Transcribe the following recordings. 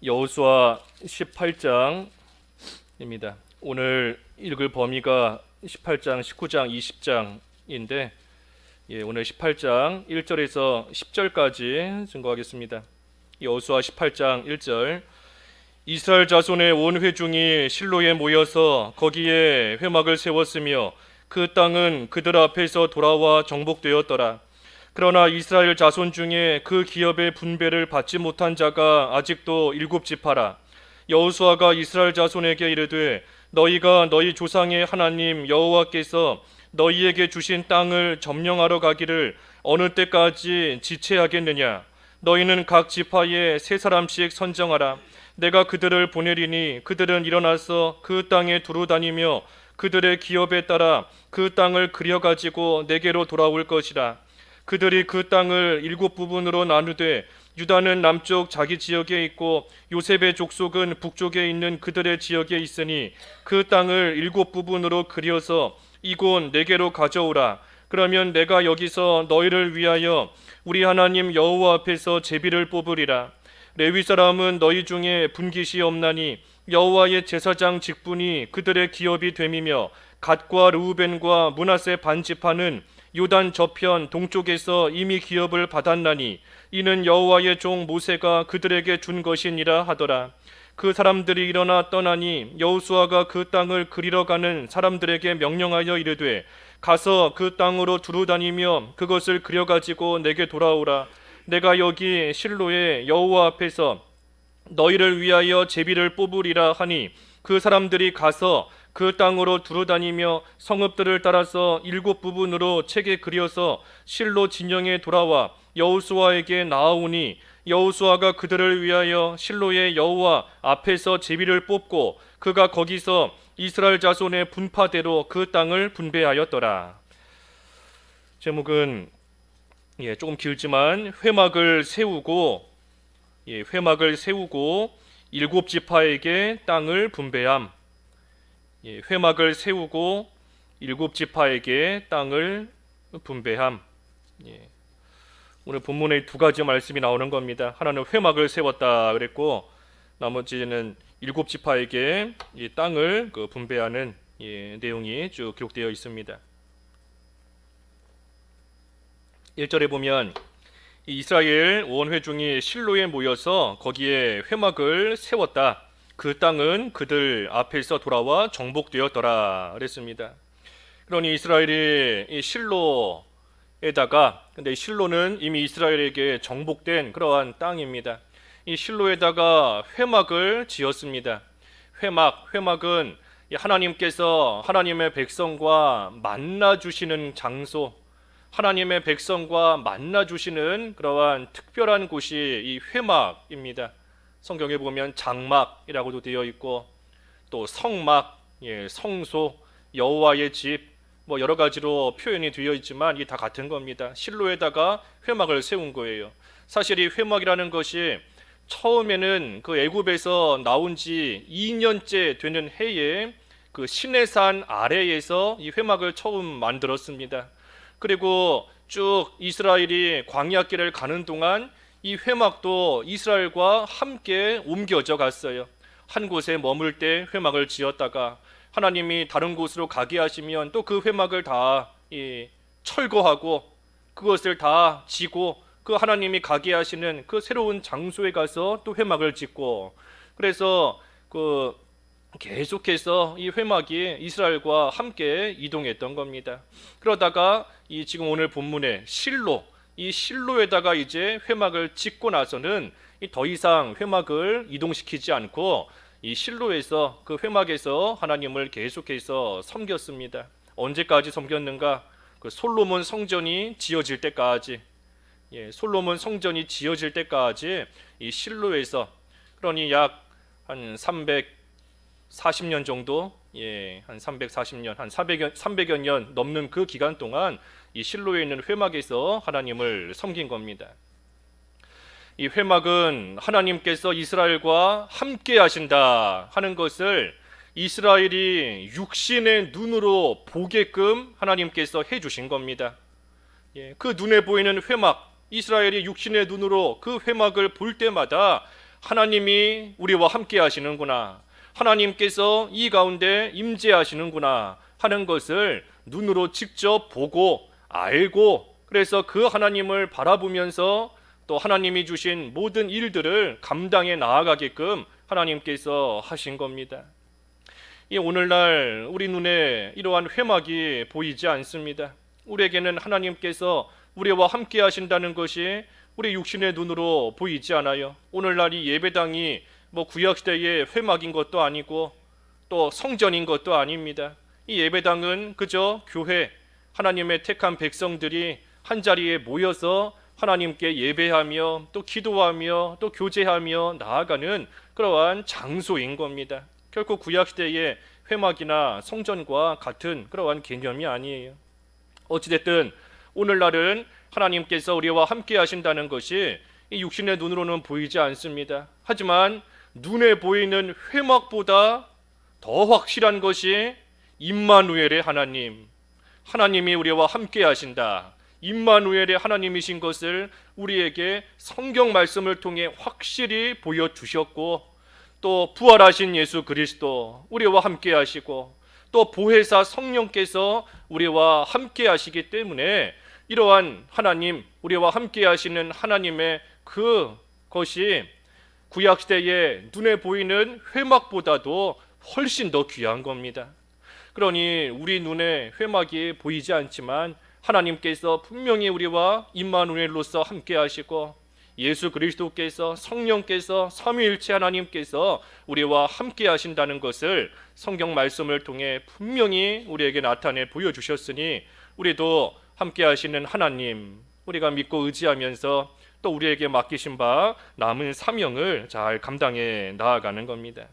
여호수아 18장입니다. 오늘 읽을 범위가 18장, 19장, 20장인데 오늘 18장 1절에서 10절까지 증거하겠습니다. 여호수아 18장 1절 이스라엘 자손의 온 회중이 실로에 모여서 거기에 회막을 세웠으며 그 땅은 그들 앞에서 돌아와 정복되었더라. 그러나 이스라엘 자손 중에 그 기업의 분배를 받지 못한 자가 아직도 7지파라. 여호수아가 이스라엘 자손에게 이르되 너희가 너희 조상의 하나님 여호와께서 너희에게 주신 땅을 점령하러 가기를 어느 때까지 지체하겠느냐. 너희는 각 지파에 3사람씩 선정하라. 내가 그들을 보내리니 그들은 일어나서 그 땅에 두루 다니며 그들의 기업에 따라 그 땅을 그려가지고 내게로 돌아올 것이라. 그들이 그 땅을 7부분으로 나누되 유다는 남쪽 자기 지역에 있고 요셉의 족속은 북쪽에 있는 그들의 지역에 있으니 그 땅을 7부분으로 그려서 이곳 내게로 가져오라. 그러면 내가 여기서 너희를 위하여 우리 하나님 여호와 앞에서 제비를 뽑으리라. 레위 사람은 너희 중에 분깃이 없나니 여호와의 제사장 직분이 그들의 기업이 됨이며 갓과 르우벤과 므낫세 반지파는 요단 저편 동쪽에서 이미 기업을 받았나니 이는 여호와의 종 모세가 그들에게 준 것이니라 하더라. 그 사람들이 일어나 떠나니 여호수아가 그 땅을 그리러 가는 사람들에게 명령하여 이르되 가서 그 땅으로 두루 다니며 그것을 그려가지고 내게 돌아오라. 내가 여기 실로에 여호와 앞에서 너희를 위하여 제비를 뽑으리라 하니 그 사람들이 가서 그 땅으로 두루다니며 성읍들을 따라서 7부분으로 책에 그려서 실로 진영에 돌아와 여호수아에게 나아오니 여호수아가 그들을 위하여 실로의 여호와 앞에서 제비를 뽑고 그가 거기서 이스라엘 자손의 분파대로 그 땅을 분배하였더라. 제목은 조금 길지만 회막을 세우고 7지파에게 땅을 분배함. 회막을 세우고 7지파에게 땅을 분배함. 오늘 본문에 2가지 말씀이 나오는 겁니다. 하나는 회막을 세웠다 그랬고 나머지는 7지파에게 이 땅을 분배하는 내용이 쭉 기록되어 있습니다. 1절에 보면 이스라엘 온 회중이 실로에 모여서 거기에 회막을 세웠다. 그 땅은 그들 앞에서 돌아와 정복되었더라 그랬습니다. 그러니 이스라엘이 이 실로에다가, 근데 실로는 이미 이스라엘에게 정복된 그러한 땅입니다. 이 실로에다가 회막을 지었습니다. 회막은 하나님께서 하나님의 백성과 만나 주시는 장소, 하나님의 백성과 만나 주시는 그러한 특별한 곳이 이 회막입니다. 성경에 보면 장막이라고도 되어 있고 또 성막, 성소, 여호와의 집 여러 가지로 표현이 되어 있지만 이 다 같은 겁니다. 실로에다가 회막을 세운 거예요. 사실 이 회막이라는 것이 처음에는 그 애굽에서 나온 지 2년째 되는 해에 그 시내산 아래에서 이 회막을 처음 만들었습니다. 그리고 쭉 이스라엘이 광야길을 가는 동안 이 회막도 이스라엘과 함께 옮겨져 갔어요. 한 곳에 머물 때 회막을 지었다가 하나님이 다른 곳으로 가게 하시면 또 그 회막을 다 철거하고 그것을 다 지고 그 하나님이 가게 하시는 그 새로운 장소에 가서 또 회막을 짓고, 그래서 계속해서 이 회막이 이스라엘과 함께 이동했던 겁니다. 그러다가 이 지금 오늘 본문의 이 실로에다가 이제 회막을 짓고 나서는 더 이상 회막을 이동시키지 않고 이 실로에서 그 회막에서 하나님을 계속해서 섬겼습니다. 언제까지 섬겼는가? 그 솔로몬 성전이 지어질 때까지, 솔로몬 성전이 지어질 때까지 이 실로에서, 그러니 약 한 340년 정도, 한 340년, 한 300여 년 넘는 그 기간 동안 이 실로에 있는 회막에서 하나님을 섬긴 겁니다. 이 회막은 하나님께서 이스라엘과 함께 하신다 하는 것을 이스라엘이 육신의 눈으로 보게끔 하나님께서 해주신 겁니다. 그 눈에 보이는 회막, 이스라엘이 육신의 눈으로 그 회막을 볼 때마다 하나님이 우리와 함께 하시는구나, 하나님께서 이 가운데 임재하시는구나 하는 것을 눈으로 직접 보고 알고, 그래서 그 하나님을 바라보면서 또 하나님이 주신 모든 일들을 감당해 나아가게끔 하나님께서 하신 겁니다. 이 오늘날 우리 눈에 이러한 회막이 보이지 않습니다. 우리에게는 하나님께서 우리와 함께 하신다는 것이 우리 육신의 눈으로 보이지 않아요. 오늘날 이 예배당이 구약시대의 회막인 것도 아니고 또 성전인 것도 아닙니다. 이 예배당은 그저 교회, 하나님의 택한 백성들이 한자리에 모여서 하나님께 예배하며 또 기도하며 또 교제하며 나아가는 그러한 장소인 겁니다. 결코 구약시대의 회막이나 성전과 같은 그러한 개념이 아니에요. 어찌됐든 오늘날은 하나님께서 우리와 함께 하신다는 것이 이 육신의 눈으로는 보이지 않습니다. 하지만 눈에 보이는 회막보다 더 확실한 것이 임마누엘의 하나님, 하나님이 우리와 함께 하신다, 임마누엘의 하나님이신 것을 우리에게 성경 말씀을 통해 확실히 보여주셨고, 또 부활하신 예수 그리스도 우리와 함께 하시고, 또 보혜사 성령께서 우리와 함께 하시기 때문에 이러한 하나님, 우리와 함께 하시는 하나님의 그것이 구약시대의 눈에 보이는 회막보다도 훨씬 더 귀한 겁니다. 그러니 우리 눈에 회막이 보이지 않지만 하나님께서 분명히 우리와 임마누엘로서 함께 하시고, 예수 그리스도께서, 성령께서, 삼위일체 하나님께서 우리와 함께 하신다는 것을 성경 말씀을 통해 분명히 우리에게 나타내 보여주셨으니, 우리도 함께 하시는 하나님, 우리가 믿고 의지하면서 또 우리에게 맡기신 바 남은 사명을 잘 감당해 나아가는 겁니다.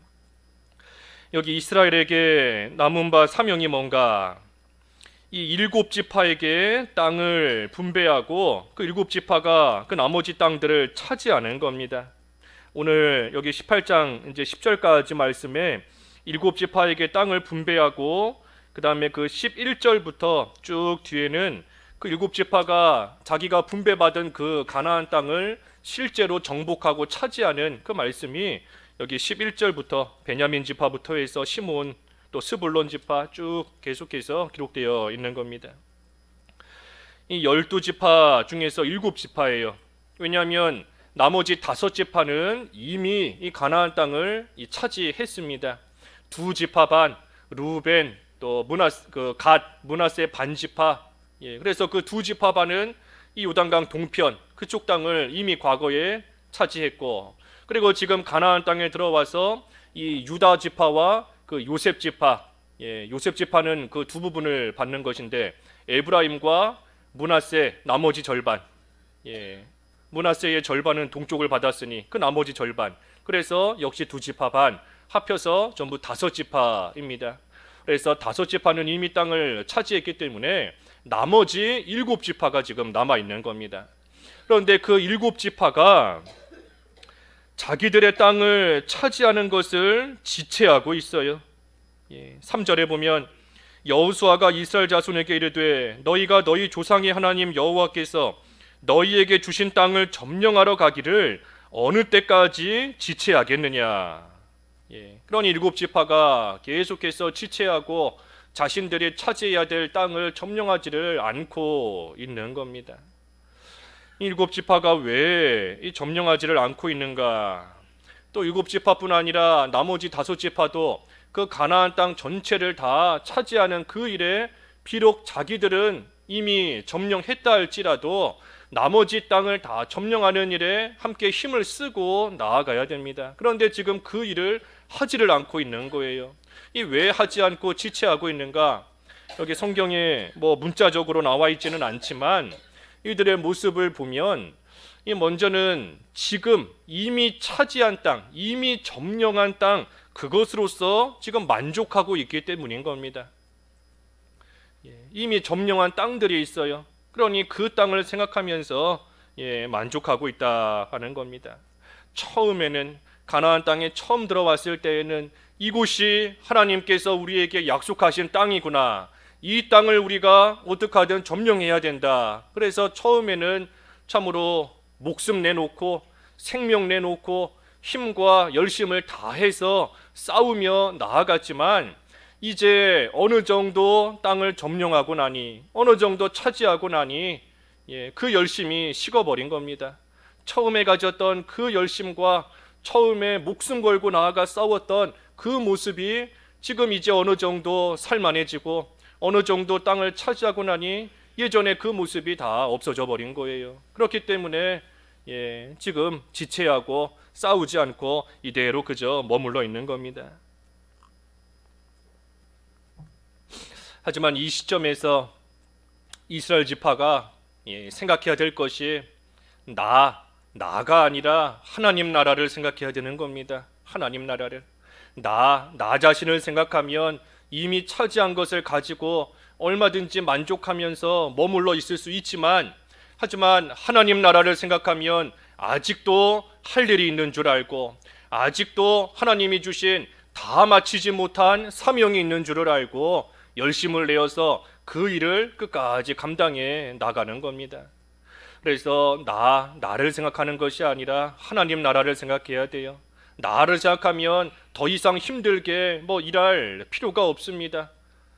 여기 이스라엘에게 남은 바 사명이 뭔가? 이 7지파에게 땅을 분배하고 그 7지파가 그 나머지 땅들을 차지하는 겁니다. 오늘 여기 18장 이제 10절까지 말씀에 7지파에게 땅을 분배하고, 그 다음에 그 11절부터 쭉 뒤에는 그 7지파가 자기가 분배받은 그 가나안 땅을 실제로 정복하고 차지하는 그 말씀이 여기 11절부터 베냐민 지파부터 해서 시몬 또 스불론 지파 쭉 계속해서 기록되어 있는 겁니다. 이 12지파 중에서 7지파예요. 왜냐하면 나머지 5지파는 이미 이 가나안 땅을 차지했습니다. 2지파 반, 루벤, 또 므낫세 반지파. 그래서 그 2지파 반은 이 요단강 동편 그쪽 땅을 이미 과거에 차지했고, 그리고 지금 가나안 땅에 들어와서 이 유다 지파와 그 요셉 지파, 요셉 지파는 그 두 부분을 받는 것인데, 에브라임과 므낫세 나머지 절반, 므낫세의 절반은 동쪽을 받았으니 그 나머지 절반, 그래서 역시 2지파 반 합해서 전부 5지파입니다. 그래서 5지파는 이미 땅을 차지했기 때문에 나머지 7지파가 지금 남아 있는 겁니다. 그런데 그 7지파가 자기들의 땅을 차지하는 것을 지체하고 있어요. 3절에 보면 여호수아가 이스라엘 자손에게 이르되 너희가 너희 조상의 하나님 여호와께서 너희에게 주신 땅을 점령하러 가기를 어느 때까지 지체하겠느냐. 그러니 7지파가 계속해서 지체하고 자신들이 차지해야 될 땅을 점령하지를 않고 있는 겁니다. 7지파가 왜 점령하지를 않고 있는가? 또 7지파뿐 아니라 나머지 5지파도 그 가나안 땅 전체를 다 차지하는 그 일에 비록 자기들은 이미 점령했다 할지라도 나머지 땅을 다 점령하는 일에 함께 힘을 쓰고 나아가야 됩니다. 그런데 지금 그 일을 하지를 않고 있는 거예요. 이 왜 하지 않고 지체하고 있는가? 여기 성경에 문자적으로 나와 있지는 않지만 이들의 모습을 보면 먼저는 지금 이미 차지한 땅, 이미 점령한 땅, 그것으로서 지금 만족하고 있기 때문인 겁니다. 이미 점령한 땅들이 있어요. 그러니 그 땅을 생각하면서 만족하고 있다 하는 겁니다. 처음에는 가나안 땅에 처음 들어왔을 때에는 이곳이 하나님께서 우리에게 약속하신 땅이구나, 이 땅을 우리가 어떻게 하든 점령해야 된다. 그래서 처음에는 참으로 목숨 내놓고 생명 내놓고 힘과 열심을 다해서 싸우며 나아갔지만 이제 어느 정도 땅을 점령하고 나니, 어느 정도 차지하고 나니 그 열심이 식어버린 겁니다. 처음에 가졌던 그 열심과 처음에 목숨 걸고 나아가 싸웠던 그 모습이 지금 이제 어느 정도 살만해지고 어느 정도 땅을 차지하고 나니 예전에 그 모습이 다 없어져 버린 거예요. 그렇기 때문에 지금 지체하고 싸우지 않고 이대로 그저 머물러 있는 겁니다. 하지만 이 시점에서 이스라엘 지파가 생각해야 될 것이 나가 아니라 하나님 나라를 생각해야 되는 겁니다. 하나님 나라를. 나 자신을 생각하면 이미 차지한 것을 가지고 얼마든지 만족하면서 머물러 있을 수 있지만, 하지만 하나님 나라를 생각하면 아직도 할 일이 있는 줄 알고, 아직도 하나님이 주신 다 마치지 못한 사명이 있는 줄을 알고 열심을 내어서 그 일을 끝까지 감당해 나가는 겁니다. 그래서 나를 생각하는 것이 아니라 하나님 나라를 생각해야 돼요. 나를 생각하면 더 이상 힘들게 일할 필요가 없습니다.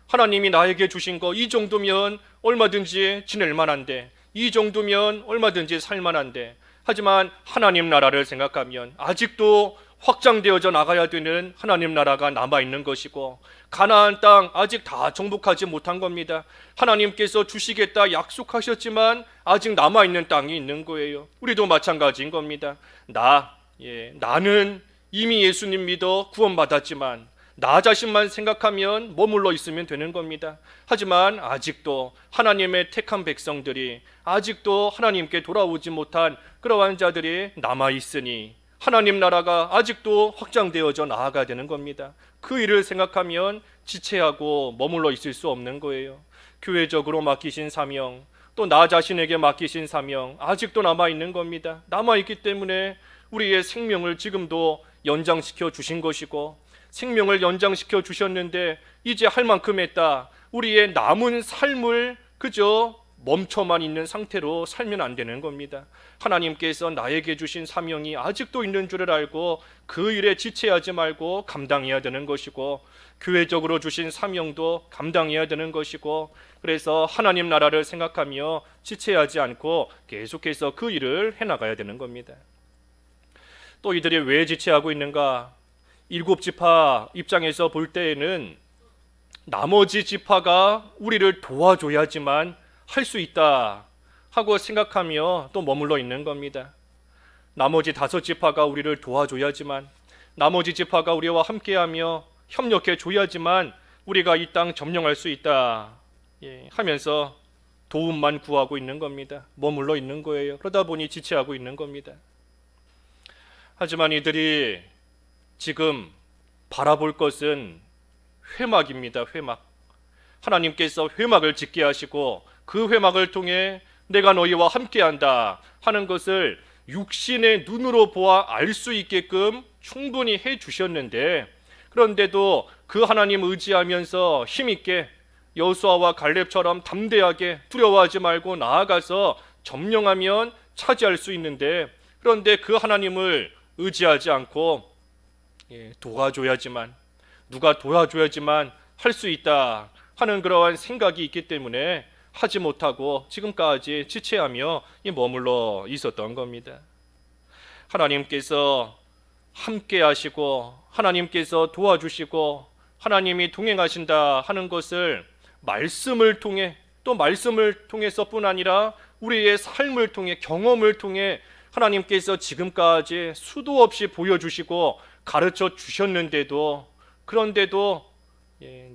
하나님이 나에게 주신 거 이 정도면 얼마든지 지낼 만한데, 이 정도면 얼마든지 살 만한데, 하지만 하나님 나라를 생각하면 아직도 확장되어져 나가야 되는 하나님 나라가 남아있는 것이고, 가나안 땅 아직 다 정복하지 못한 겁니다. 하나님께서 주시겠다 약속하셨지만 아직 남아있는 땅이 있는 거예요. 우리도 마찬가지인 겁니다. 나는 이미 예수님 믿어 구원받았지만 나 자신만 생각하면 머물러 있으면 되는 겁니다. 하지만 아직도 하나님의 택한 백성들이, 아직도 하나님께 돌아오지 못한 그러한 자들이 남아있으니 하나님 나라가 아직도 확장되어져 나아가야 되는 겁니다. 그 일을 생각하면 지체하고 머물러 있을 수 없는 거예요. 교회적으로 맡기신 사명, 또 나 자신에게 맡기신 사명 아직도 남아있는 겁니다. 남아있기 때문에 우리의 생명을 지금도 연장시켜 주신 것이고, 생명을 연장시켜 주셨는데 이제 할 만큼 했다, 우리의 남은 삶을 그저 멈춰만 있는 상태로 살면 안 되는 겁니다. 하나님께서 나에게 주신 사명이 아직도 있는 줄을 알고 그 일에 지체하지 말고 감당해야 되는 것이고, 교회적으로 주신 사명도 감당해야 되는 것이고, 그래서 하나님 나라를 생각하며 지체하지 않고 계속해서 그 일을 해나가야 되는 겁니다. 또 이들이 왜 지체하고 있는가? 7지파 입장에서 볼 때에는 나머지 지파가 우리를 도와줘야지만 할 수 있다 하고 생각하며 또 머물러 있는 겁니다. 나머지 5지파가 우리를 도와줘야지만, 나머지 지파가 우리와 함께하며 협력해 줘야지만 우리가 이 땅 점령할 수 있다 하면서 도움만 구하고 있는 겁니다. 머물러 있는 거예요. 그러다 보니 지체하고 있는 겁니다. 하지만 이들이 지금 바라볼 것은 회막입니다. 회막. 하나님께서 회막을 짓게 하시고 그 회막을 통해 내가 너희와 함께한다 하는 것을 육신의 눈으로 보아 알 수 있게끔 충분히 해 주셨는데, 그런데도 그 하나님 의지하면서 힘있게 여호수아와 갈렙처럼 담대하게 두려워하지 말고 나아가서 점령하면 차지할 수 있는데, 그런데 그 하나님을 의지하지 않고 도와줘야지만, 누가 도와줘야지만 할 수 있다 하는 그러한 생각이 있기 때문에 하지 못하고 지금까지 지체하며 머물러 있었던 겁니다. 하나님께서 함께 하시고 하나님께서 도와주시고 하나님이 동행하신다 하는 것을 말씀을 통해, 또 말씀을 통해서뿐 아니라 우리의 삶을 통해, 경험을 통해 하나님께서 지금까지 수도 없이 보여주시고 가르쳐 주셨는데도, 그런데도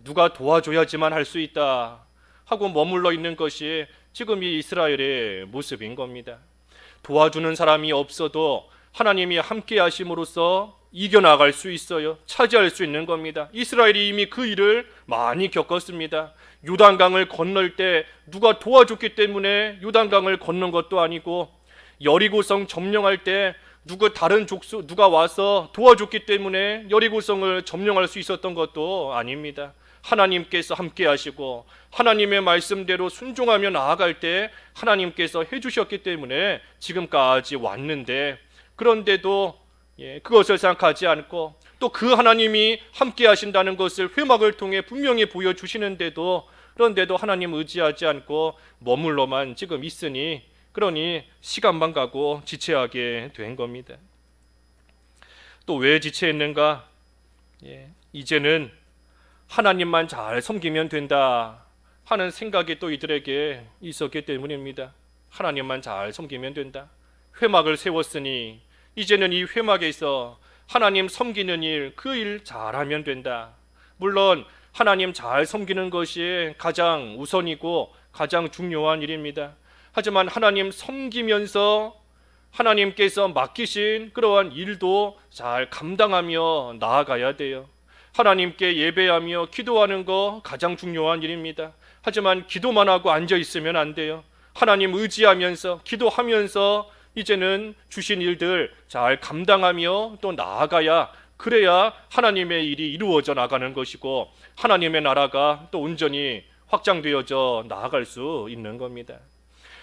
누가 도와줘야지만 할 수 있다 하고 머물러 있는 것이 지금 이 이스라엘의 모습인 겁니다. 도와주는 사람이 없어도 하나님이 함께 하심으로써 이겨나갈 수 있어요. 차지할 수 있는 겁니다. 이스라엘이 이미 그 일을 많이 겪었습니다. 요단강을 건널 때 누가 도와줬기 때문에 요단강을 건넌 것도 아니고, 여리고성 점령할 때 누가 와서 도와줬기 때문에 여리고성을 점령할 수 있었던 것도 아닙니다. 하나님께서 함께 하시고 하나님의 말씀대로 순종하며 나아갈 때 하나님께서 해주셨기 때문에 지금까지 왔는데, 그런데도 그것을 생각하지 않고 또 그 하나님이 함께 하신다는 것을 회막을 통해 분명히 보여주시는데도, 그런데도 하나님 의지하지 않고 머물러만 지금 있으니, 그러니 시간만 가고 지체하게 된 겁니다. 또 왜 지체했는가? 이제는 하나님만 잘 섬기면 된다 하는 생각이 또 이들에게 있었기 때문입니다. 하나님만 잘 섬기면 된다. 회막을 세웠으니 이제는 이 회막에서 하나님 섬기는 일, 그 일 잘하면 된다. 물론 하나님 잘 섬기는 것이 가장 우선이고 가장 중요한 일입니다. 하지만 하나님 섬기면서 하나님께서 맡기신 그러한 일도 잘 감당하며 나아가야 돼요. 하나님께 예배하며 기도하는 거 가장 중요한 일입니다. 하지만 기도만 하고 앉아 있으면 안 돼요. 하나님 의지하면서 기도하면서 이제는 주신 일들 잘 감당하며 또 나아가야, 그래야 하나님의 일이 이루어져 나가는 것이고 하나님의 나라가 또 온전히 확장되어져 나아갈 수 있는 겁니다.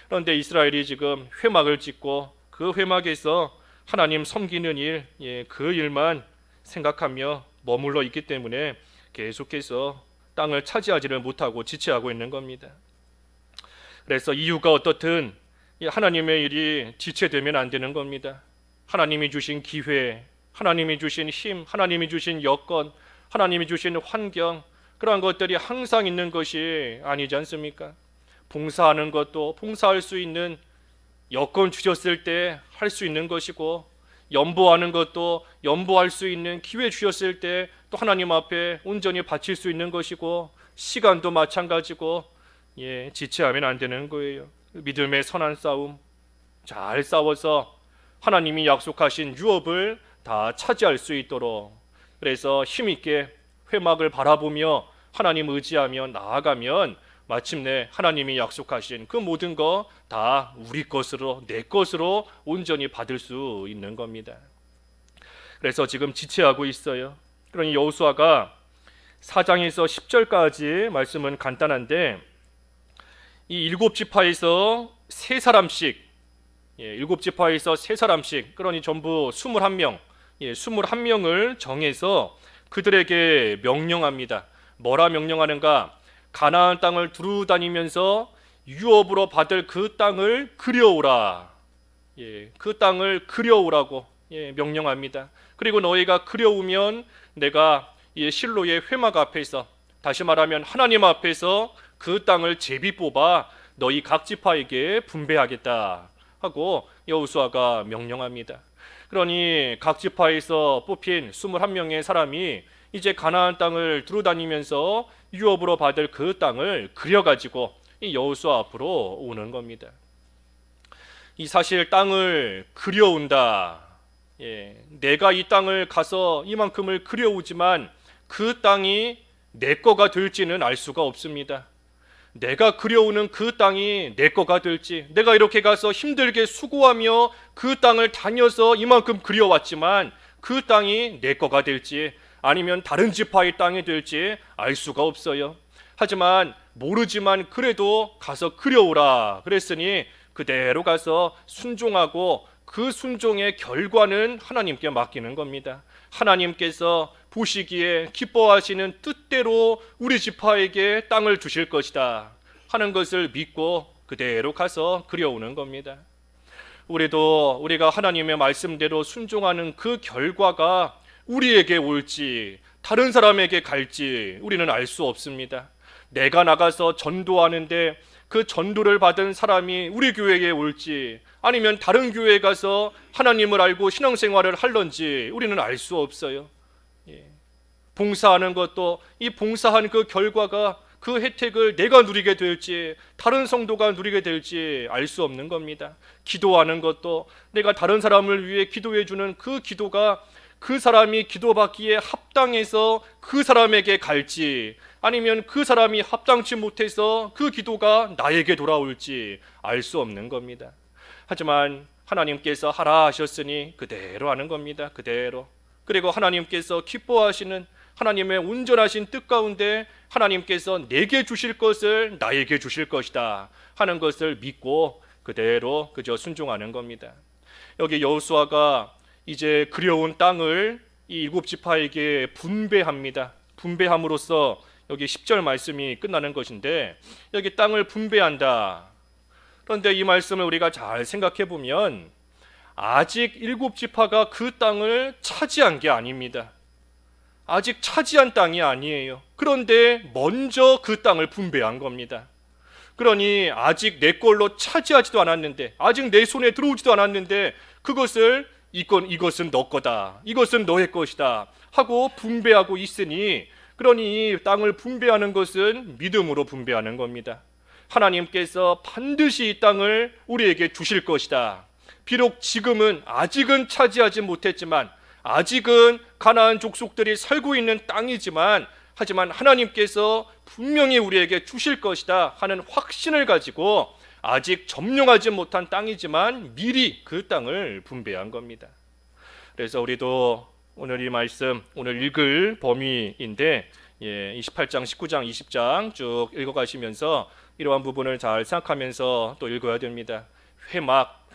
그런데 이스라엘이 지금 회막을 짓고 그 회막에서 하나님 섬기는 일, 그 일만 생각하며 머물러 있기 때문에 계속해서 땅을 차지하지를 못하고 지체하고 있는 겁니다. 그래서 이유가 어떻든 하나님의 일이 지체되면 안 되는 겁니다. 하나님이 주신 기회, 하나님이 주신 힘, 하나님이 주신 여건, 하나님이 주신 환경, 그러한 것들이 항상 있는 것이 아니지 않습니까? 봉사하는 것도 봉사할 수 있는 여건 주셨을 때 할 수 있는 것이고, 연보하는 것도 연보할 수 있는 기회 주셨을 때 또 하나님 앞에 온전히 바칠 수 있는 것이고, 시간도 마찬가지고, 지체하면 안 되는 거예요. 믿음의 선한 싸움 잘 싸워서 하나님이 약속하신 유업을 다 차지할 수 있도록, 그래서 힘있게 회막을 바라보며 하나님 의지하며 나아가면 마침내 하나님이 약속하신 그 모든 거 다 우리 것으로, 내 것으로 온전히 받을 수 있는 겁니다. 그래서 지금 지체하고 있어요. 그러니 여호수아가 4장에서 10절까지 말씀은 간단한데, 이 7지파에서 세 사람씩, 7지파에서 세 사람씩, 그러니 전부 21명, 21명을 정해서 그들에게 명령합니다. 뭐라 명령하는가? 가나안 땅을 두루 다니면서 유업으로 받을 그 땅을 그려오라. 그 땅을 그려오라고 명령합니다. 그리고 너희가 그려오면 내가 실로의 회막 앞에서, 다시 말하면 하나님 앞에서 그 땅을 제비 뽑아 너희 각 지파에게 분배하겠다 하고 여호수아가 명령합니다. 그러니 각 지파에서 뽑힌 21명의 사람이 이제 가나안 땅을 두루 다니면서 유업으로 받을 그 땅을 그려가지고 이 여호수아 앞으로 오는 겁니다. 이 사실 땅을 그려온다, 내가 이 땅을 가서 이만큼을 그려오지만 그 땅이 내 거가 될지는 알 수가 없습니다. 내가 그려오는 그 땅이 내 거가 될지, 내가 이렇게 가서 힘들게 수고하며 그 땅을 다녀서 이만큼 그려왔지만 그 땅이 내 거가 될지 아니면 다른 지파의 땅이 될지 알 수가 없어요. 하지만 모르지만 그래도 가서 그려오라 그랬으니 그대로 가서 순종하고 그 순종의 결과는 하나님께 맡기는 겁니다. 하나님께서 보시기에 기뻐하시는 뜻대로 우리 지파에게 땅을 주실 것이다 하는 것을 믿고 그대로 가서 그려오는 겁니다. 우리가 하나님의 말씀대로 순종하는 그 결과가 우리에게 올지 다른 사람에게 갈지 우리는 알 수 없습니다. 내가 나가서 전도하는데 그 전도를 받은 사람이 우리 교회에 올지 아니면 다른 교회에 가서 하나님을 알고 신앙생활을 할런지 우리는 알 수 없어요. 봉사하는 것도 이 봉사한 그 결과가, 그 혜택을 내가 누리게 될지 다른 성도가 누리게 될지 알 수 없는 겁니다. 기도하는 것도 내가 다른 사람을 위해 기도해 주는 그 기도가 그 사람이 기도받기에 합당해서 그 사람에게 갈지 아니면 그 사람이 합당치 못해서 그 기도가 나에게 돌아올지 알 수 없는 겁니다. 하지만 하나님께서 하라 하셨으니 그대로 하는 겁니다. 그대로. 그리고 하나님께서 기뻐하시는 하나님의 온전하신 뜻 가운데 하나님께서 내게 주실 것을 나에게 주실 것이다 하는 것을 믿고 그대로 그저 순종하는 겁니다. 여기 여호수아가 이제 그려온 땅을 이 일곱 지파에게 분배합니다. 분배함으로써 여기 10절 말씀이 끝나는 것인데, 여기 땅을 분배한다. 그런데 이 말씀을 우리가 잘 생각해 보면 아직 일곱 지파가 그 땅을 차지한 게 아닙니다. 아직 차지한 땅이 아니에요. 그런데 먼저 그 땅을 분배한 겁니다. 그러니 아직 내 걸로 차지하지도 않았는데, 아직 내 손에 들어오지도 않았는데 그것을 이것은 너 거다, 이것은 너의 것이다 하고 분배하고 있으니, 그러니 이 땅을 분배하는 것은 믿음으로 분배하는 겁니다. 하나님께서 반드시 이 땅을 우리에게 주실 것이다. 비록 지금은 아직은 차지하지 못했지만, 아직은 가나안 족속들이 살고 있는 땅이지만, 하지만 하나님께서 분명히 우리에게 주실 것이다 하는 확신을 가지고 아직 점령하지 못한 땅이지만 미리 그 땅을 분배한 겁니다. 그래서 우리도 오늘 이 말씀, 오늘 읽을 범위인데 28장, 19장, 20장 쭉 읽어가시면서 이러한 부분을 잘 생각하면서 또 읽어야 됩니다.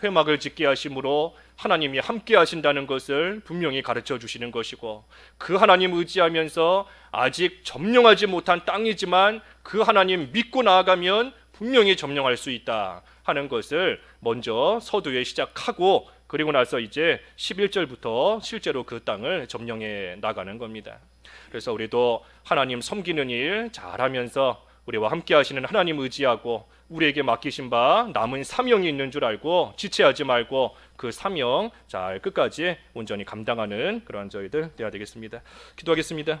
회막을 짓게 하심으로 하나님이 함께 하신다는 것을 분명히 가르쳐 주시는 것이고, 그 하나님 의지하면서 아직 점령하지 못한 땅이지만 그 하나님 믿고 나아가면 분명히 점령할 수 있다 하는 것을 먼저 서두에 시작하고, 그리고 나서 이제 11절부터 실제로 그 땅을 점령해 나가는 겁니다. 그래서 우리도 하나님 섬기는 일 잘하면서 우리와 함께 하시는 하나님 의지하고 우리에게 맡기신 바 남은 사명이 있는 줄 알고 지체하지 말고 그 사명 잘 끝까지 온전히 감당하는 그러한 저희들 되어야 되겠습니다. 기도하겠습니다.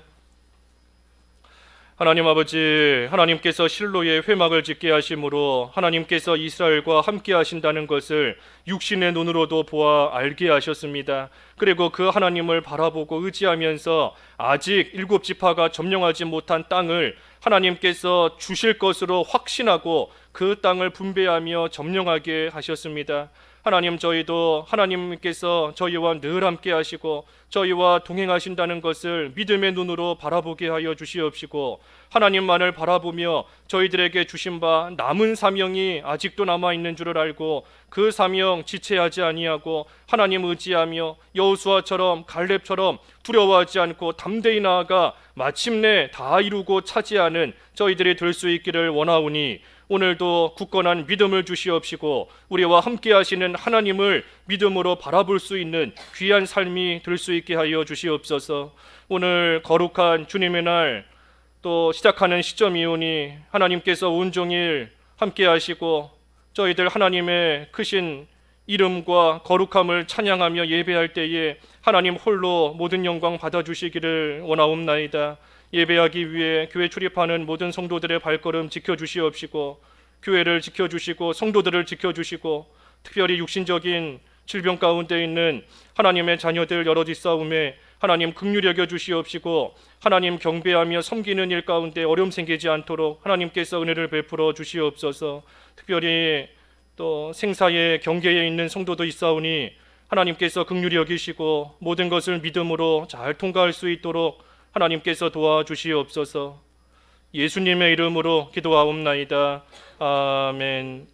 하나님 아버지, 하나님께서 실로의 회막을 짓게 하심으로 하나님께서 이스라엘과 함께 하신다는 것을 육신의 눈으로도 보아 알게 하셨습니다. 그리고 그 하나님을 바라보고 의지하면서 아직 일곱 지파가 점령하지 못한 땅을 하나님께서 주실 것으로 확신하고 그 땅을 분배하며 점령하게 하셨습니다. 하나님, 저희도 하나님께서 저희와 늘 함께 하시고 저희와 동행하신다는 것을 믿음의 눈으로 바라보게 하여 주시옵시고, 하나님만을 바라보며 저희들에게 주신 바 남은 사명이 아직도 남아있는 줄을 알고 그 사명 지체하지 아니하고 하나님 의지하며 여호수아처럼 갈렙처럼 두려워하지 않고 담대히 나아가 마침내 다 이루고 차지하는 저희들이 될 수 있기를 원하오니, 오늘도 굳건한 믿음을 주시옵시고 우리와 함께 하시는 하나님을 믿음으로 바라볼 수 있는 귀한 삶이 될 수 있게 하여 주시옵소서. 오늘 거룩한 주님의 날 또 시작하는 시점이오니 하나님께서 온종일 함께 하시고 저희들 하나님의 크신 이름과 거룩함을 찬양하며 예배할 때에 하나님 홀로 모든 영광 받아주시기를 원하옵나이다. 예배하기 위해 교회 출입하는 모든 성도들의 발걸음 지켜주시옵시고 교회를 지켜주시고 성도들을 지켜주시고, 특별히 육신적인 질병 가운데 있는 하나님의 자녀들 여럿 있사오매 하나님 긍휼히 여겨 주시옵시고, 하나님 경배하며 섬기는 일 가운데 어려움 생기지 않도록 하나님께서 은혜를 베풀어 주시옵소서. 특별히 또 생사의 경계에 있는 성도도 있사오니 하나님께서 긍휼히 여기시고 모든 것을 믿음으로 잘 통과할 수 있도록 하나님께서 도와주시옵소서. 예수님의 이름으로 기도하옵나이다. 아멘.